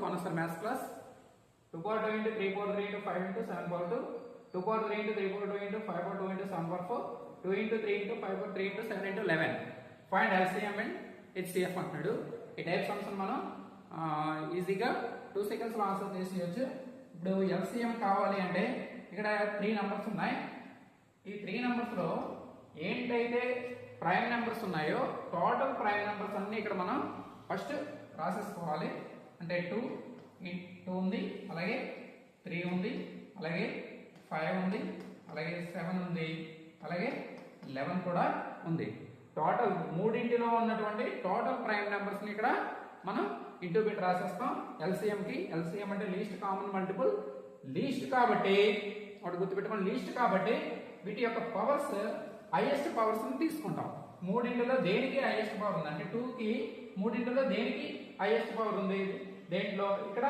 1 star maths class. 2 power 2 into 3 power 3 into 5 into 7 power 2. 2 power 3 into 3 power 2 into 5 power 2 into 7 power 4. 2 into 3 into 5 power 3 into 7 into 11. Find LCM and HCF అంటున్నాడు. ఈ type sums మనం ఈజీగా 2 seconds లో answer చేసేయచ్చు. ఇప్పుడు LCM కావాలి అంటే ఇక్కడ 3 నంబర్స్ ఉన్నాయి. ఈ 3 నంబర్స్ లో ఏంటైతే ప్రైమ్ నెంబర్స్ ఉన్నాయో టోటల్ ప్రైమ్ నెంబర్స్ అన్ని ఇక్కడ మనం ఫస్ట్ రాసేసుకోవాలి. అంటే 2 ఉంది, అలాగే 3 ఉంది, అలాగే 5 ఉంది, అలాగే 7 ఉంది, అలాగే 11 కూడా ఉంది. టోటల్ మూడింటిలో ఉన్నటువంటి టోటల్ ప్రైమ్ నెంబర్స్ ని ఇక్కడ మనం ఇంటూ బిట్ రాసేస్తాం. LCM కి LCM అంటే లీస్ట్ కామన్ మల్టిపుల్. లీస్ట్ కాబట్టి ఒకటి గుర్తుపెట్టుకోండి, లీస్ట్ కాబట్టి వీటి యొక్క పవర్స్ హైయెస్ట్ పవర్స్ ని తీసుకుంటాం. మూడింటిలో దేనికి హైయెస్ట్ పవర్ ఉంది అంటే 2 కి మూడింటిలో దేనికి హైయెస్ట్ పవర్ ఉంది? దేంట్లో ఇక్కడ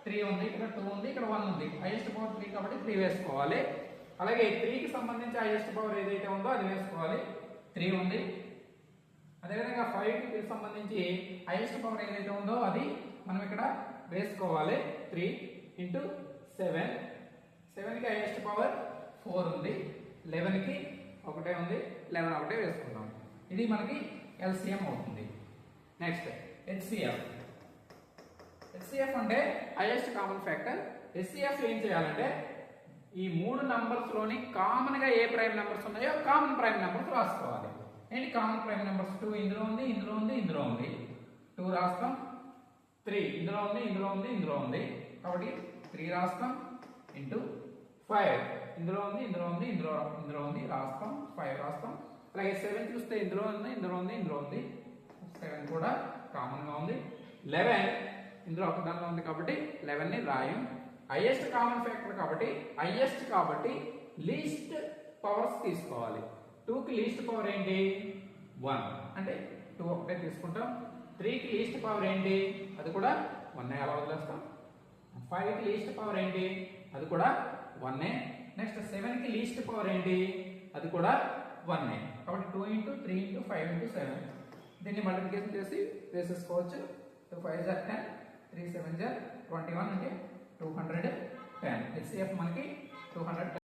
3 ఉంది, ఇక్కడ 2 ఉంది, ఇక్కడ 1 ఉంది. హైయెస్ట్ పవర్ 3 కాబట్టి 3 వేసుకోవాలి. అలాగే 3 కి సంబంధించి హైయెస్ట్ పవర్ ఏదైతే ఉందో అది వేసుకోవాలి. 3 ఉంది. అదేవిధంగా 5 కి సంబంధించి హైయెస్ట్ పవర్ ఏదైతే ఉందో అది మనం ఇక్కడ వేసుకోవాలి. 3 into 7. 7 కి హైయెస్ట్ పవర్ 4 ఉంది. 11 కి ఒకటే ఉంది, 11 ఒకటే వేసుకుందాం. ఇది మనకి LCM అవుతుంది. Next HCF. HCF అంటే హైయెస్ట్ కామన్ ఫ్యాక్టర్. HCF ఏం చేయాలంటే ఈ 3 నంబర్స్ లోని కామన్ గా ఏ ప్రైమ్ నెంబర్స్ ఉన్నాయో కామన్ ప్రైమ్ నెంబర్స్ రాసుకోవాలి. ఏంటి కామన్ ప్రైమ్ నెంబర్స్? 2 ఇందులో ఉంది, ఇందులో ఉంది, ఇందులో ఉంది. 2 రాస్తాం. 3 ఇందులో ఉంది, ఇందులో ఉంది, ఇందులో ఉంది. కాబట్టి 3 రాస్తాం ఇంటూ 5 ఇందులో ఉంది, ఇందులో ఉంది, ఇందులో ఉంది రాస్తాం. 5 రాస్తాం. అలాగే 7 చూస్తే ఇందులో ఉంది, ఇందులో ఉంది, ఇందులో ఉంది. 7 కూడా కామన్ గా ఉంది. 11 ఇందులో ఒక దానిలో ఉంది కాబట్టి 11 ని రాయం. హైయెస్ట్ కామన్ ఫ్యాక్టర్ కాబట్టి లీస్ట్ పవర్స్ తీసుకోవాలి. 2 కి లీస్ట్ పవర్ ఏంటి? 1 అంటే 2 ఒకటే తీసుకుంటాం. 3 కి లీస్ట్ పవర్ ఏంటి? అది కూడా 1 అలా వదిలేస్తాం. 5 కి లీస్ట్ పవర్ ఏంటి? అది కూడా 1. నెక్స్ట్ 7 కి లీస్ట్ పవర్ ఏంటి? అది కూడా 1. కాబట్టి 2 into 3 into 5 into 7. దీన్ని మల్టిప్లికేషన్ చేసి వేసేసుకోవచ్చు. 2 5 are 10, 3 7 are 21 అంటే 210. HCF మనకి 210.